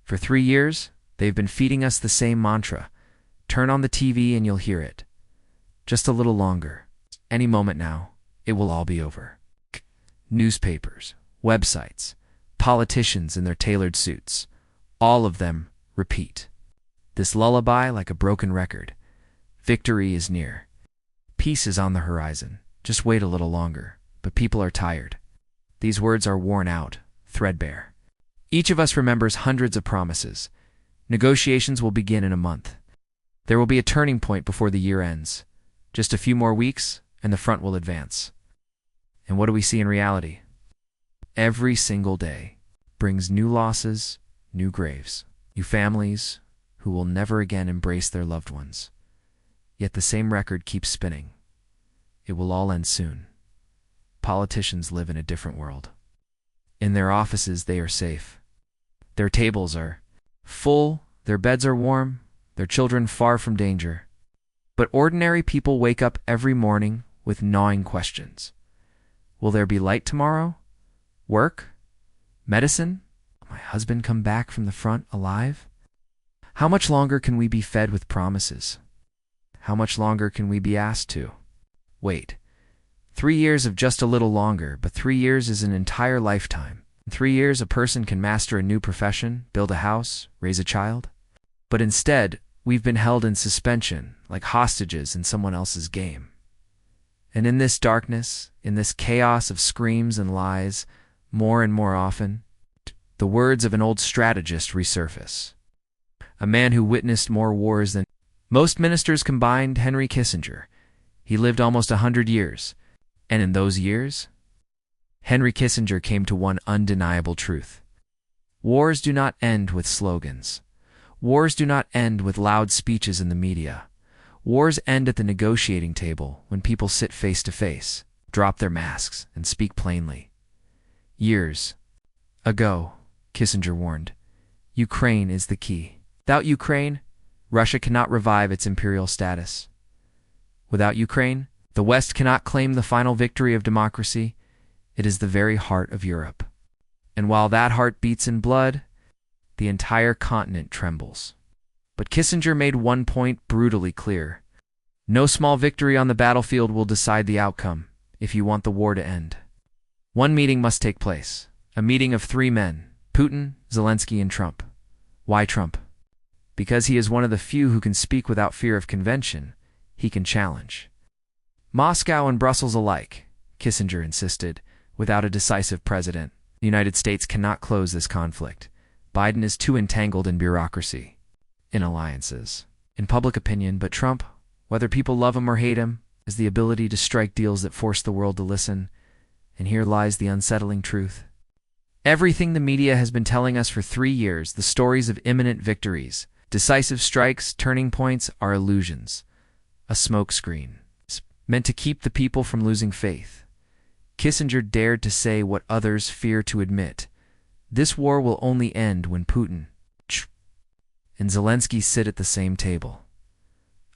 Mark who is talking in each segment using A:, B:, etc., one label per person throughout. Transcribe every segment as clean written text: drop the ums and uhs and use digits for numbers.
A: For 3 years, they've been feeding us the same mantra. Turn on the TV and you'll hear it. Just a little longer. Any moment now, it will all be over. Newspapers, websites, politicians in their tailored suits, all of them repeat. This lullaby like a broken record. Victory is near. Peace is on the horizon. Just wait a little longer. But people are tired. These words are worn out, threadbare. Each of us remembers hundreds of promises. Negotiations will begin in a month. There will be a turning point before the year ends. Just a few more weeks, and the front will advance. And what do we see in reality? Every single day brings new losses, new graves, new families who will never again embrace their loved ones. Yet the same record keeps spinning. It will all end soon. Politicians live in a different world. In their offices, they are safe. Their tables are full, their beds are warm, their children far from danger. But ordinary people wake up every morning with gnawing questions. Will there be light tomorrow? Work? Medicine? Will my husband come back from the front alive? How much longer can we be fed with promises? How much longer can we be asked to wait? 3 years of just a little longer, but 3 years is an entire lifetime. In 3 years, a person can master a new profession, build a house, raise a child. But instead, we've been held in suspension, like hostages in someone else's game. And in this darkness, in this chaos of screams and lies, more and more often, the words of an old strategist resurface. A man who witnessed more wars than most ministers combined, Henry Kissinger. He lived almost 100 years. And in those years, Henry Kissinger came to one undeniable truth. Wars do not end with slogans. Wars do not end with loud speeches in the media. Wars end at the negotiating table when people sit face to face, drop their masks, and speak plainly. Years ago, Kissinger warned, Ukraine is the key. Without Ukraine, Russia cannot revive its imperial status. Without Ukraine, the West cannot claim the final victory of democracy. It is the very heart of Europe. And while that heart beats in blood, the entire continent trembles. But Kissinger made one point brutally clear. No small victory on the battlefield will decide the outcome if you want the war to end. One meeting must take place. A meeting of 3 men, Putin, Zelensky, and Trump. Why Trump? Because he is one of the few who can speak without fear of convention. He can challenge. Moscow and Brussels alike, Kissinger insisted, without a decisive president, the United States cannot close this conflict. Biden is too entangled in bureaucracy, in alliances, in public opinion, but Trump, whether people love him or hate him, has the ability to strike deals that force the world to listen, and here lies the unsettling truth. Everything the media has been telling us for 3 years, the stories of imminent victories, decisive strikes, turning points, are illusions, a smokescreen, meant to keep the people from losing faith. Kissinger dared to say what others fear to admit. This war will only end when Putin and Zelensky sit at the same table.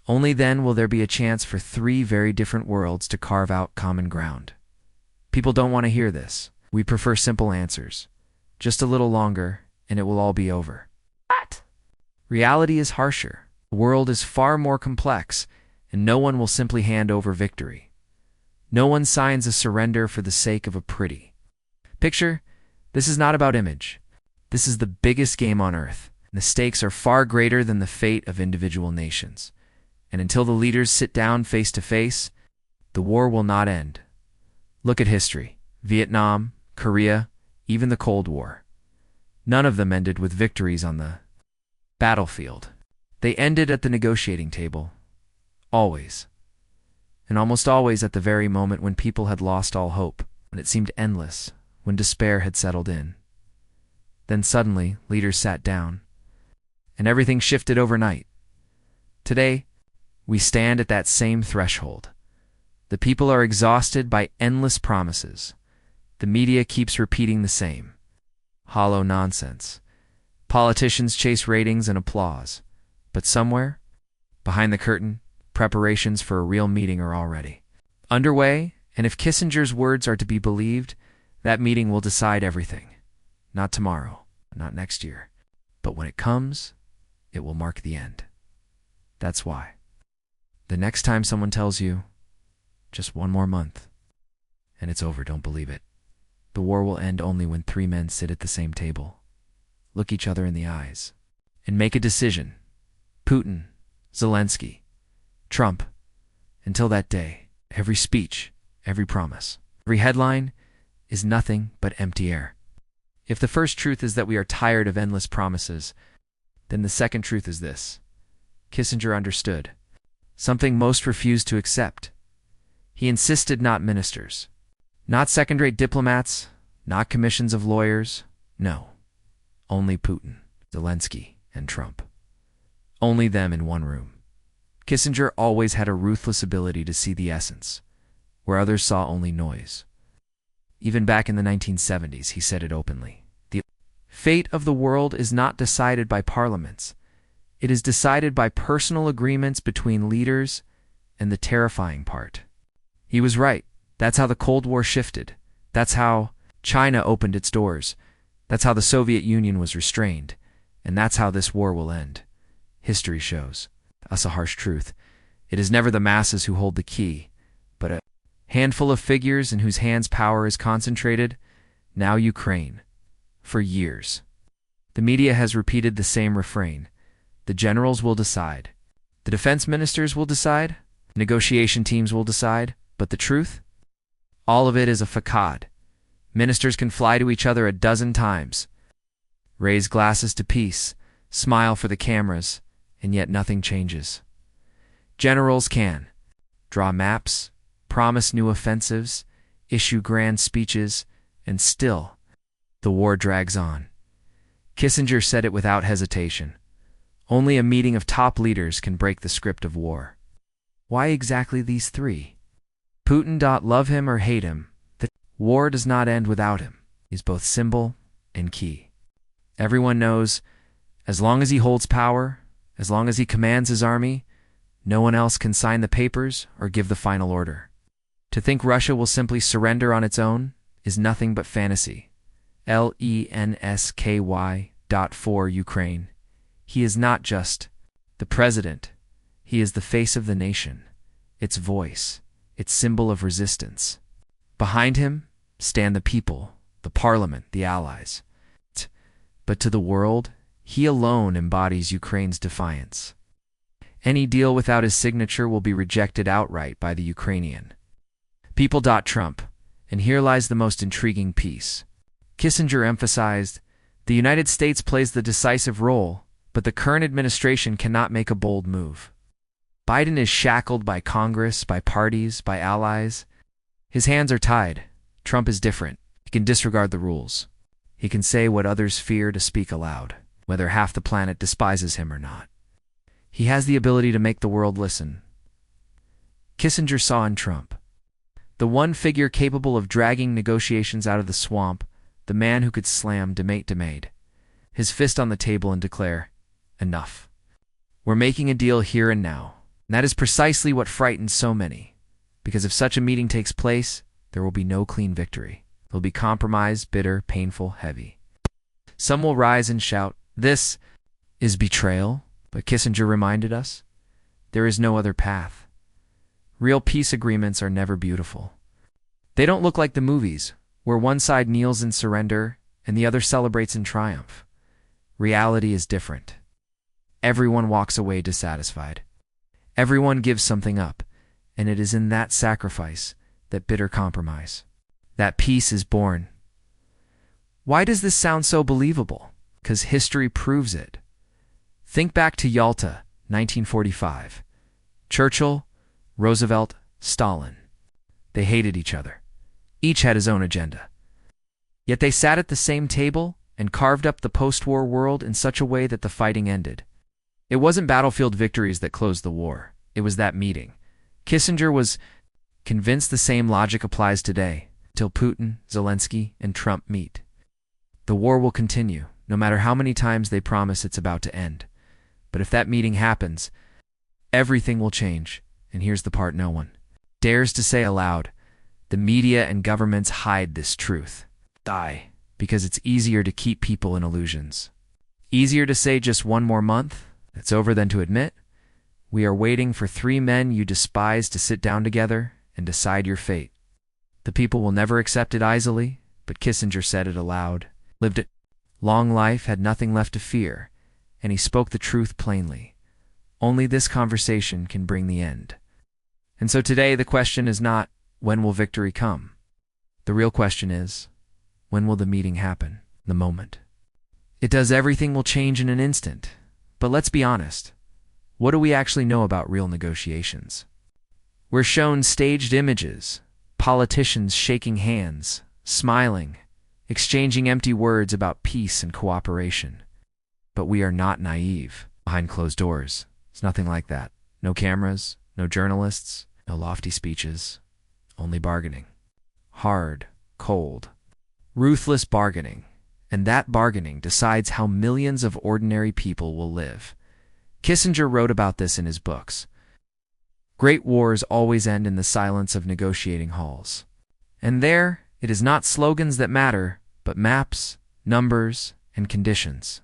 A: Only then will there be a chance for 3 very different worlds to carve out common ground. People don't want to hear this. We prefer simple answers. Just a little longer, and it will all be over. What? Reality is harsher. The world is far more complex, and no one will simply hand over victory. No one signs a surrender for the sake of a pretty picture. This is not about image. This is the biggest game on earth. The stakes are far greater than the fate of individual nations. And until the leaders sit down face to face, the war will not end. Look at history. Vietnam, Korea, even the Cold War. None of them ended with victories on the battlefield. They ended at the negotiating table. Always. And almost always at the very moment when people had lost all hope, when it seemed endless, when despair had settled in. Then suddenly, leaders sat down, and everything shifted overnight. Today, we stand at that same threshold. The people are exhausted by endless promises. The media keeps repeating the same hollow nonsense. Politicians chase ratings and applause. But somewhere, behind the curtain, preparations for a real meeting are already underway, and if Kissinger's words are to be believed, that meeting will decide everything. Not tomorrow, not next year, but when when it comes, it will mark the end. That's why. The next time someone tells you, just one more month, and it's over, don't believe it. The war will end only when 3 men sit at the same table, look each other in the eyes, and make a decision. Putin, Zelensky, Trump. Until that day, every speech, every promise, every headline is nothing but empty air. If the first truth is that we are tired of endless promises, then the second truth is this. Kissinger understood something most refused to accept. He insisted not ministers, not second-rate diplomats, not commissions of lawyers. No, only Putin, Zelensky, and Trump. Only them in one room. Kissinger always had a ruthless ability to see the essence, where others saw only noise. Even back in the 1970s, he said it openly. The fate of the world is not decided by parliaments. It is decided by personal agreements between leaders, and the terrifying part. He was right. That's how the Cold War shifted. That's how China opened its doors. That's how the Soviet Union was restrained. And that's how this war will end. History shows us a harsh truth. It is never the masses who hold the key, but a handful of figures in whose hands power is concentrated. Now Ukraine. For years, the media has repeated the same refrain. The generals will decide. The defense ministers will decide. Negotiation teams will decide. But the truth? All of it is a facade. Ministers can fly to each other 12 times, raise glasses to peace, smile for the cameras, and yet nothing changes. Generals can draw maps, promise new offensives, issue grand speeches, and still, the war drags on. Kissinger said it without hesitation. Only a meeting of top leaders can break the script of war. Why exactly these 3? Putin. Love him or hate him, the war does not end without him. He's both symbol and key. Everyone knows, as long as he holds power, as long as he commands his army, no one else can sign the papers or give the final order. To think Russia will simply surrender on its own is nothing but fantasy. Lensky. For Ukraine. He is not just the president. He is the face of the nation, its voice, its symbol of resistance. Behind him stand the people, the parliament, the allies. But to the world, he alone embodies Ukraine's defiance. Any deal without his signature will be rejected outright by the Ukrainian people. Trump. And here lies the most intriguing piece. Kissinger emphasized, the United States plays the decisive role, but the current administration cannot make a bold move. Biden is shackled by Congress, by parties, by allies. His hands are tied. Trump is different. He can disregard the rules. He can say what others fear to speak aloud, whether half the planet despises him or not. He has the ability to make the world listen. Kissinger saw in Trump the one figure capable of dragging negotiations out of the swamp, the man who could slam debate, his fist on the table and declare, enough. We're making a deal here and now. And that is precisely what frightens so many, because if such a meeting takes place, there will be no clean victory. It will be compromise, bitter, painful, heavy. Some will rise and shout, this is betrayal, but Kissinger reminded us, there is no other path. Real peace agreements are never beautiful. They don't look like the movies, where one side kneels in surrender and the other celebrates in triumph. Reality is different. Everyone walks away dissatisfied. Everyone gives something up, and it is in that sacrifice, that bitter compromise, that peace is born. Why does this sound so believable? Because history proves it. Think back to Yalta, 1945. Churchill, Roosevelt, Stalin. They hated each other. Each had his own agenda. Yet they sat at the same table and carved up the post-war world in such a way that the fighting ended. It wasn't battlefield victories that closed the war. It was that meeting. Kissinger was convinced the same logic applies today, till Putin, Zelensky, and Trump meet. The war will continue, no matter how many times they promise it's about to end. But if that meeting happens, everything will change. And here's the part no one dares to say aloud. The media and governments hide this truth. Because it's easier to keep people in illusions. Easier to say just one more month, it's over, than to admit, we are waiting for three men you despise to sit down together and decide your fate. The people will never accept it easily, but Kissinger said it aloud, lived it. Long life, had nothing left to fear, and he spoke the truth plainly. Only this conversation can bring the end. And so today the question is not, when will victory come? The real question is, when will the meeting happen? The moment. It does. Everything will change in an instant. But let's be honest. What do we actually know about real negotiations? We're shown staged images, politicians shaking hands, smiling, exchanging empty words about peace and cooperation. But we are not naive. Behind closed doors, it's nothing like that. No cameras, no journalists, no lofty speeches, only bargaining. Hard, cold, ruthless bargaining. And that bargaining decides how millions of ordinary people will live. Kissinger wrote about this in his books. Great wars always end in the silence of negotiating halls. And there, it is not slogans that matter, but maps, numbers, and conditions.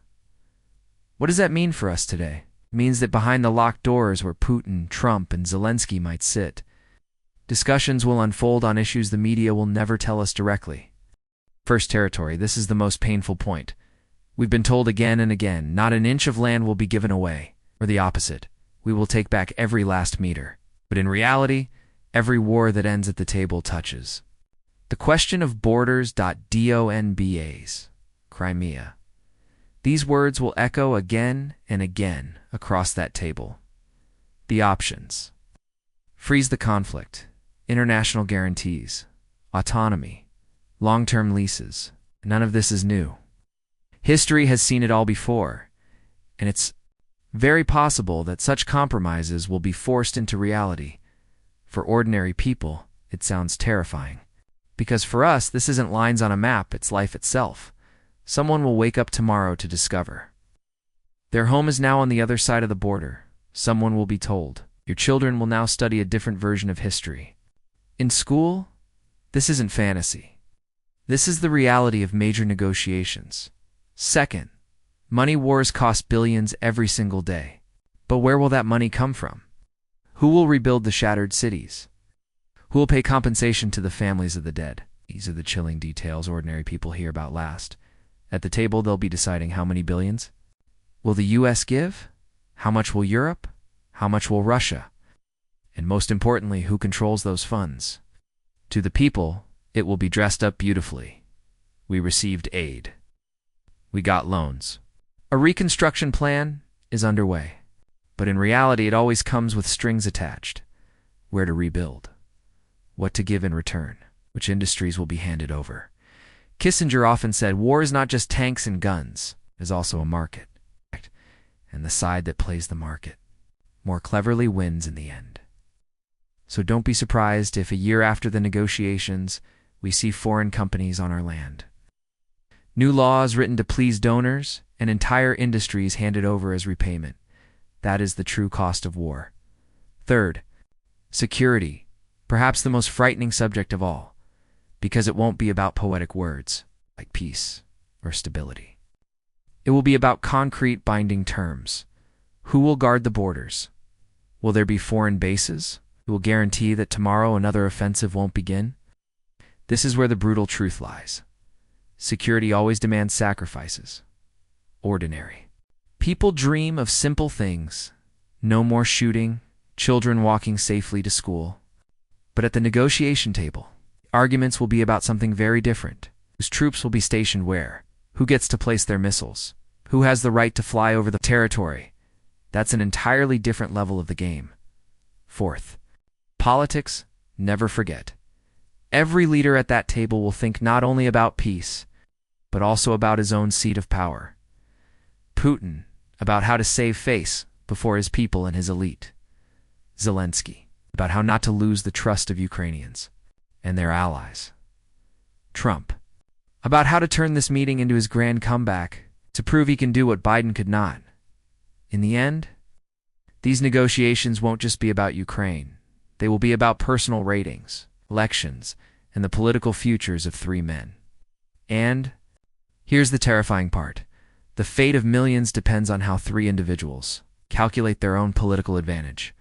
A: What does that mean for us today? It means that behind the locked doors where Putin, Trump, and Zelensky might sit, discussions will unfold on issues the media will never tell us directly. First territory, this is the most painful point. We've been told again and again, not an inch of land will be given away, or the opposite. We will take back every last meter. But in reality, every war that ends at the table touches the question of borders. Donbas, Crimea. These words will echo again and again across that table. The options: freeze the conflict, international guarantees, autonomy, long-term leases. None of this is new. History has seen it all before, and it's very possible that such compromises will be forced into reality. For ordinary people, it sounds terrifying. Because for us, this isn't lines on a map, it's life itself. Someone will wake up tomorrow to discover their home is now on the other side of the border. Someone will be told, your children will now study a different version of history. In school, this isn't fantasy. This is the reality of major negotiations. Second, money wars cost billions every single day. But where will that money come from? Who will rebuild the shattered cities? Who will pay compensation to the families of the dead? These are the chilling details ordinary people hear about last. At the table, they'll be deciding how many billions. Will the U.S. give? How much will Europe? How much will Russia? And most importantly, who controls those funds? To the people, it will be dressed up beautifully. We received aid. We got loans. A reconstruction plan is underway. But in reality, it always comes with strings attached. Where to rebuild? What to give in return? Which industries will be handed over? Kissinger often said, war is not just tanks and guns. It is also a market. And the side that plays the market more cleverly wins in the end. So don't be surprised if a year after the negotiations, we see foreign companies on our land. New laws written to please donors and entire industries handed over as repayment. That is the true cost of war. Third, security, perhaps the most frightening subject of all, because it won't be about poetic words like peace or stability. It will be about concrete binding terms. Who will guard the borders? Will there be foreign bases who will guarantee that tomorrow another offensive won't begin? This is where the brutal truth lies. Security always demands sacrifices. Ordinary people dream of simple things. No more shooting, children walking safely to school. But at the negotiation table, arguments will be about something very different. Whose troops will be stationed where? Who gets to place their missiles? Who has the right to fly over the territory? That's an entirely different level of the game. Fourth, politics, never forget. Every leader at that table will think not only about peace, but also about his own seat of power. Putin, about how to save face before his people and his elite. Zelensky, about how not to lose the trust of Ukrainians and their allies. Trump, about how to turn this meeting into his grand comeback to prove he can do what Biden could not. In the end, these negotiations won't just be about Ukraine. They will be about personal ratings, elections, and the political futures of three men. And here's the terrifying part. The fate of millions depends on how three individuals calculate their own political advantage.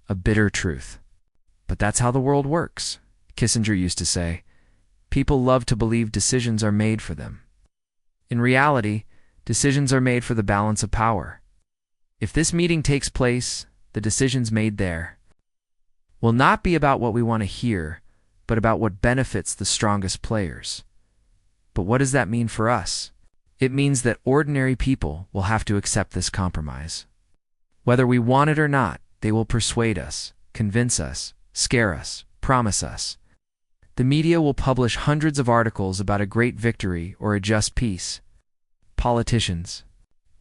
A: A bitter truth. But that's how the world works. Kissinger used to say, people love to believe decisions are made for them. In reality, decisions are made for the balance of power. If this meeting takes place, the decisions made there will not be about what we want to hear, but about what benefits the strongest players. But what does that mean for us? It means that ordinary people will have to accept this compromise. Whether we want it or not, they will persuade us, convince us, scare us, promise us. The media will publish hundreds of articles about a great victory or a just peace. Politicians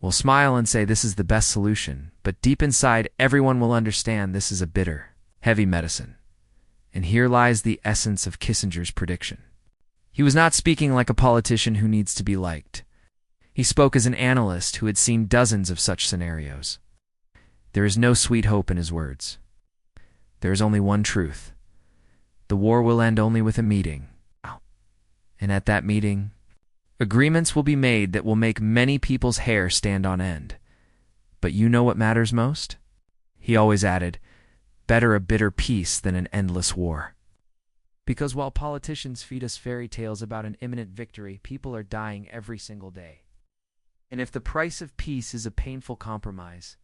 A: will smile and say this is the best solution, but deep inside everyone will understand this is a bitter, heavy medicine. And here lies the essence of Kissinger's prediction. He was not speaking like a politician who needs to be liked. He spoke as an analyst who had seen dozens of such scenarios. There is no sweet hope in his words. There is only one truth. The war will end only with a meeting. And at that meeting, agreements will be made that will make many people's hair stand on end. But you know what matters most? He always added, better a bitter peace than an endless war. Because while politicians feed us fairy tales about an imminent victory, people are dying every single day. And if the price of peace is a painful compromise,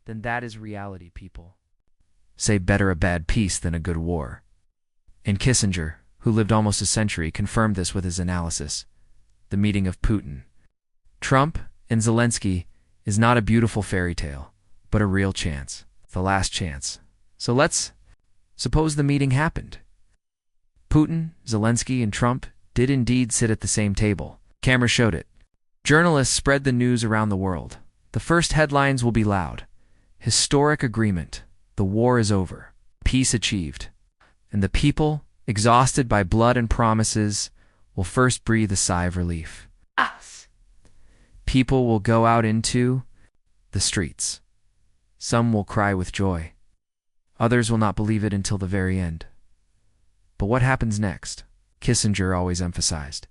A: then that is reality, people. Say better a bad peace than a good war. And Kissinger, who lived almost a century, confirmed this with his analysis. The meeting of Putin, Trump, and Zelensky is not a beautiful fairy tale, but a real chance. The last chance. So let's suppose the meeting happened. Putin, Zelensky, and Trump did indeed sit at the same table. Camera showed it. Journalists spread the news around the world. The first headlines will be loud. Historic agreement. The war is over. Peace achieved. And the people, exhausted by blood and promises, will first breathe a sigh of relief. Us. People will go out into the streets. Some will cry with joy. Others will not believe it until the very end. But what happens next? Kissinger always emphasized.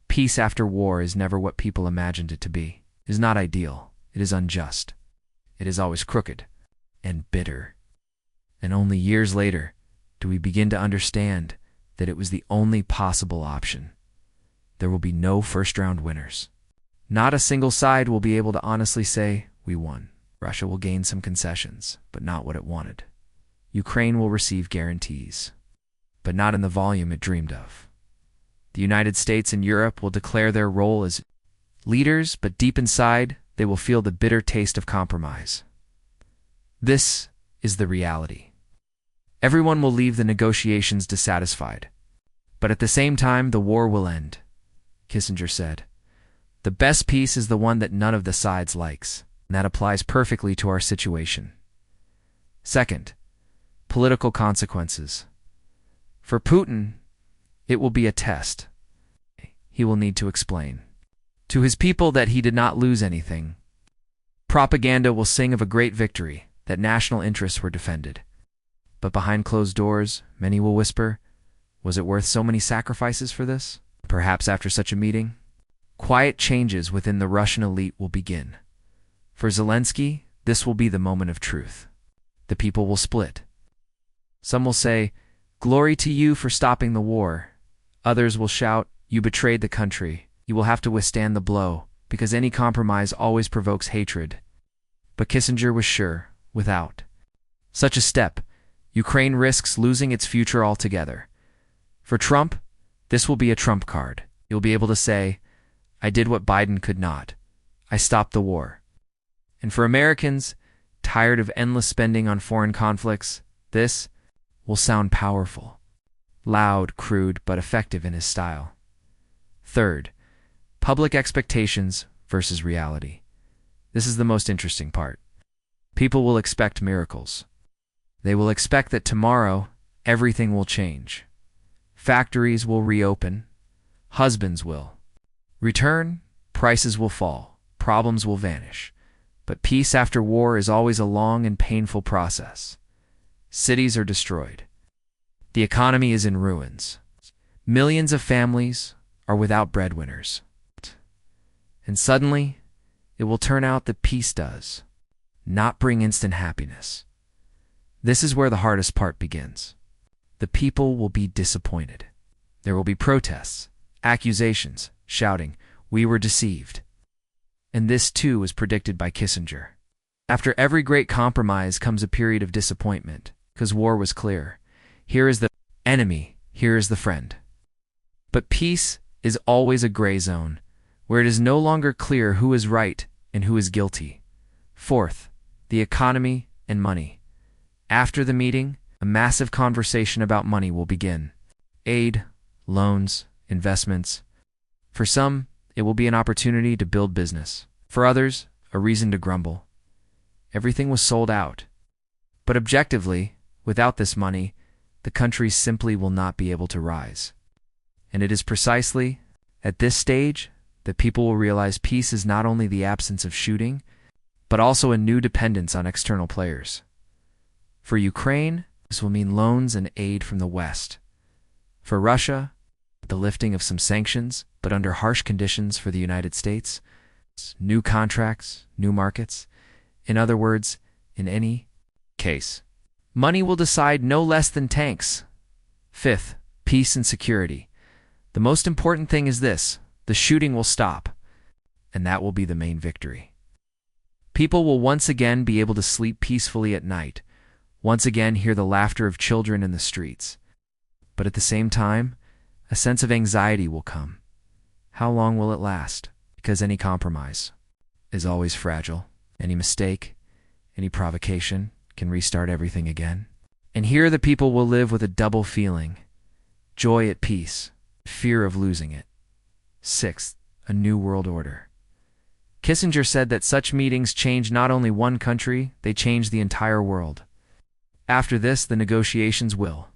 A: Peace after war is never what people imagined it to be. It is not ideal. It is unjust. It is always crooked and bitter. And only years later do we begin to understand that it was the only possible option. There will be no first-round winners. Not a single side will be able to honestly say, we won. Russia will gain some concessions, but not what it wanted. Ukraine will receive guarantees, but not in the volume it dreamed of. The United States and Europe will declare their role as leaders, but deep inside, they will feel the bitter taste of compromise. This is the reality. Everyone will leave the negotiations dissatisfied, but at the same time, the war will end. Kissinger said, the best peace is the one that none of the sides likes, and that applies perfectly to our situation. Second, political consequences. For Putin, it will be a test. He will need to explain to his people that he did not lose anything. Propaganda will sing of a great victory, that national interests were defended. But behind closed doors, many will whisper, was it worth so many sacrifices for this? Perhaps after such a meeting, quiet changes within the Russian elite will begin. For Zelensky, this will be the moment of truth. The people will split. Some will say, glory to you for stopping the war. Others will shout, you betrayed the country. You will have to withstand the blow, because any compromise always provokes hatred. But Kissinger was sure, without such a step, Ukraine risks losing its future altogether. For Trump, this will be a trump card. You'll be able to say, I did what Biden could not. I stopped the war. And for Americans, tired of endless spending on foreign conflicts, this will sound powerful. Loud, crude, but effective in his style. Third, public expectations versus reality. This is the most interesting part. People will expect miracles. They will expect that tomorrow, everything will change. Factories will reopen. Husbands will return. Prices will fall. Problems will vanish. But peace after war is always a long and painful process. Cities are destroyed. The economy is in ruins. Millions of families are without breadwinners. And suddenly, it will turn out that peace does not bring instant happiness. This is where the hardest part begins. The people will be disappointed. There will be protests, accusations, shouting, "We were deceived." And this too was predicted by Kissinger. After every great compromise comes a period of disappointment, because war was clear. Here is the enemy, here is the friend. But peace is always a gray zone, where it is no longer clear who is right and who is guilty. Fourth, the economy and money. After the meeting, a massive conversation about money will begin. Aid, loans, investments. For some, it will be an opportunity to build business. For others, a reason to grumble. Everything was sold out. But objectively, without this money, the country simply will not be able to rise. And it is precisely at this stage that people will realize peace is not only the absence of shooting, but also a new dependence on external players. For Ukraine, this will mean loans and aid from the West. For Russia, the lifting of some sanctions, but under harsh conditions for the United States, new contracts, new markets. In other words, in any case, money will decide no less than tanks. Fifth, peace and security. The most important thing is this: the shooting will stop, and that will be the main victory. People will once again be able to sleep peacefully at night, once again hear the laughter of children in the streets. But at the same time, a sense of anxiety will come. How long will it last? Because any compromise is always fragile. Any mistake, any provocation can restart everything again. And here the people will live with a double feeling: joy at peace, fear of losing it. Sixth, a new world order. Kissinger said that such meetings change not only one country, they change the entire world. After this, the negotiations will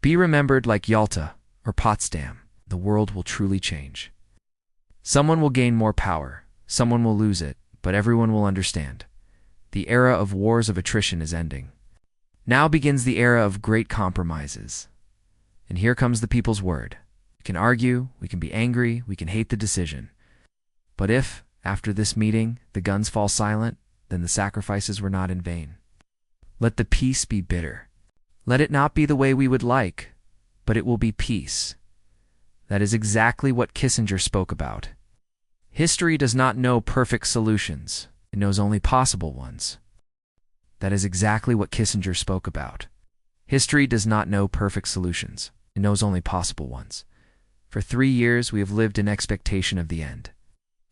A: be remembered like Yalta or Potsdam. The world will truly change. Someone will gain more power, someone will lose it, but everyone will understand. The era of wars of attrition is ending. Now begins the era of great compromises. And here comes the people's word. We can argue, we can be angry, we can hate the decision. But if, after this meeting, the guns fall silent, then the sacrifices were not in vain. Let the peace be bitter. Let it not be the way we would like, but it will be peace. That is exactly what Kissinger spoke about. History does not know perfect solutions. It knows only possible ones. That is exactly what Kissinger spoke about. History does not know perfect solutions. It knows only possible ones. For 3 years, we have lived in expectation of the end.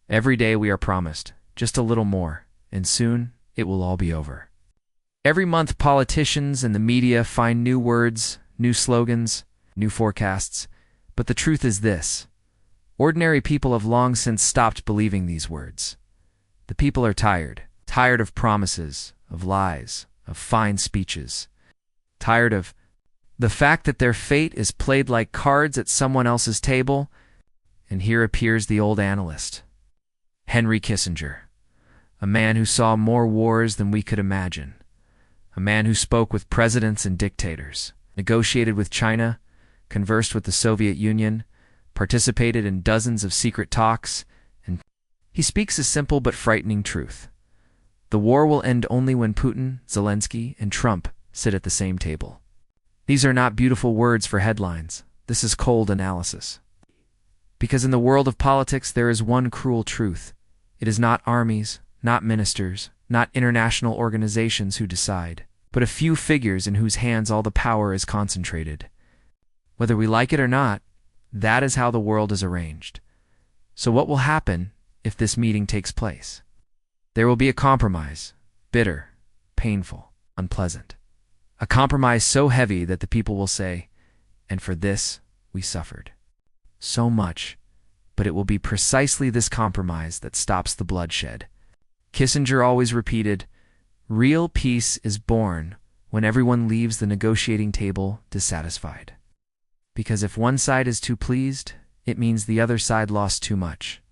A: Every day we are promised just a little more, and soon it will all be over. Every month, politicians and the media find new words, new slogans, new forecasts. But the truth is this: ordinary people have long since stopped believing these words. The people are tired of promises, of lies, of fine speeches. Tired of the fact that their fate is played like cards at someone else's table. And here appears the old analyst, Henry Kissinger, a man who saw more wars than we could imagine, a man who spoke with presidents and dictators, negotiated with China, conversed with the Soviet Union, participated in dozens of secret talks, and he speaks a simple but frightening truth. The war will end only when Putin, Zelensky, and Trump sit at the same table. These are not beautiful words for headlines. This is cold analysis. Because in the world of politics, there is one cruel truth. It is not armies, not ministers, not international organizations who decide, but a few figures in whose hands all the power is concentrated. Whether we like it or not, that is how the world is arranged. So what will happen if this meeting takes place? There will be a compromise, bitter, painful, unpleasant. A compromise so heavy that the people will say, "And for this, we suffered so much." But it will be precisely this compromise that stops the bloodshed. Kissinger always repeated, "Real peace is born when everyone leaves the negotiating table dissatisfied." Because if one side is too pleased, it means the other side lost too much.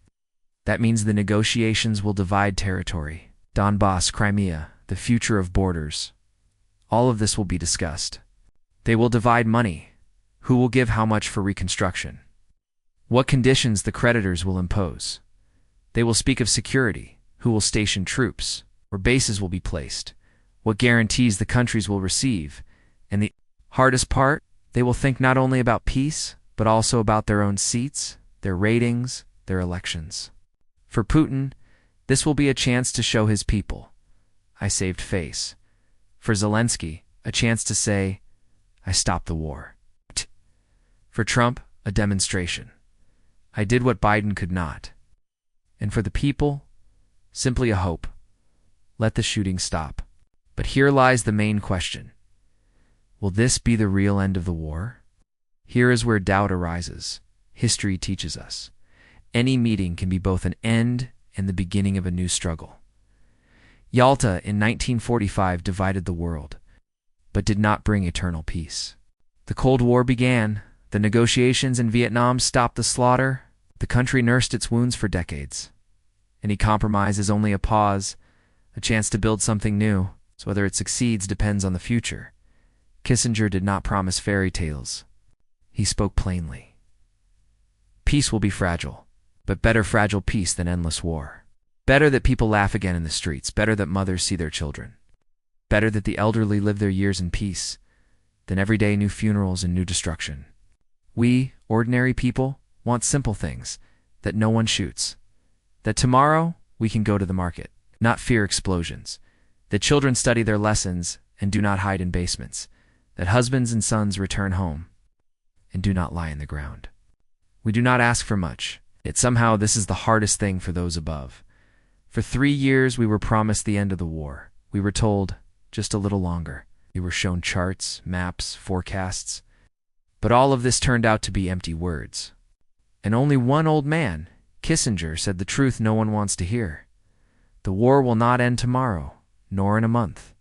A: That means the negotiations will divide territory. Donbass, Crimea, the future of borders. All of this will be discussed. They will divide money. Who will give how much for reconstruction? What conditions the creditors will impose? They will speak of security. Who will station troops? Where bases will be placed? What guarantees the countries will receive? And the hardest part, they will think not only about peace, but also about their own seats, their ratings, their elections. For Putin, this will be a chance to show his people, I saved face. For Zelensky, a chance to say, I stopped the war. For Trump, a demonstration. I did what Biden could not. And for the people, simply a hope. Let the shooting stop. But here lies the main question. Will this be the real end of the war? Here is where doubt arises. History teaches us. Any meeting can be both an end and the beginning of a new struggle. Yalta in 1945 divided the world, but did not bring eternal peace. The Cold War began. The negotiations in Vietnam stopped the slaughter. The country nursed its wounds for decades. Any compromise is only a pause, a chance to build something new. So whether it succeeds depends on the future. Kissinger did not promise fairy tales. He spoke plainly. Peace will be fragile, but better fragile peace than endless war. Better that people laugh again in the streets, better that mothers see their children. Better that the elderly live their years in peace than every day new funerals and new destruction. We, ordinary people, want simple things, that no one shoots, that tomorrow we can go to the market, not fear explosions, that children study their lessons and do not hide in basements, that husbands and sons return home and do not lie in the ground. We do not ask for much, yet somehow this is the hardest thing for those above. For 3 years we were promised the end of the war. We were told, just a little longer. We were shown charts, maps, forecasts. But all of this turned out to be empty words. And only one old man, Kissinger, said the truth no one wants to hear. The war will not end tomorrow, nor in a month.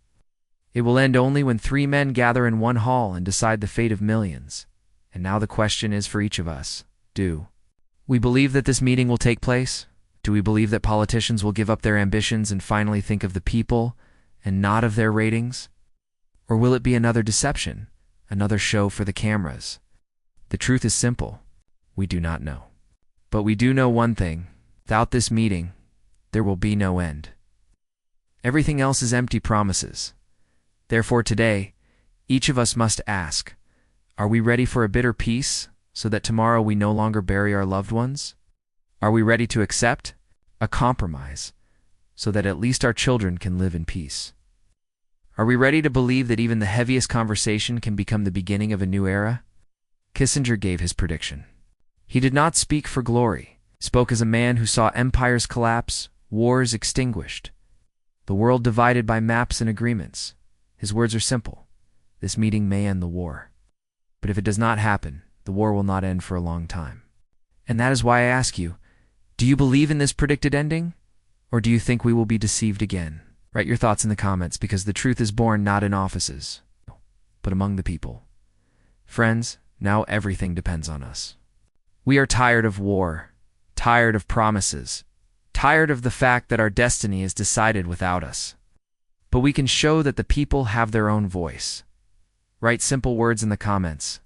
A: It will end only when 3 men gather in one hall and decide the fate of millions. And now the question is for each of us, do we believe that this meeting will take place? Do we believe that politicians will give up their ambitions and finally think of the people and not of their ratings? Or will it be another deception, another show for the cameras? The truth is simple. We do not know. But we do know one thing. Without this meeting, there will be no end. Everything else is empty promises. Therefore today, each of us must ask, are we ready for a bitter peace so that tomorrow we no longer bury our loved ones? Are we ready to accept a compromise so that at least our children can live in peace? Are we ready to believe that even the heaviest conversation can become the beginning of a new era? Kissinger gave his prediction. He did not speak for glory. He spoke as a man who saw empires collapse, wars extinguished, the world divided by maps and agreements. His words are simple. This meeting may end the war. But if it does not happen, the war will not end for a long time. And that is why I ask you, do you believe in this predicted ending? Or do you think we will be deceived again? Write your thoughts in the comments, because the truth is born not in offices, but among the people. Friends, now everything depends on us. We are tired of war, tired of promises, tired of the fact that our destiny is decided without us. But we can show that the people have their own voice. Write simple words in the comments.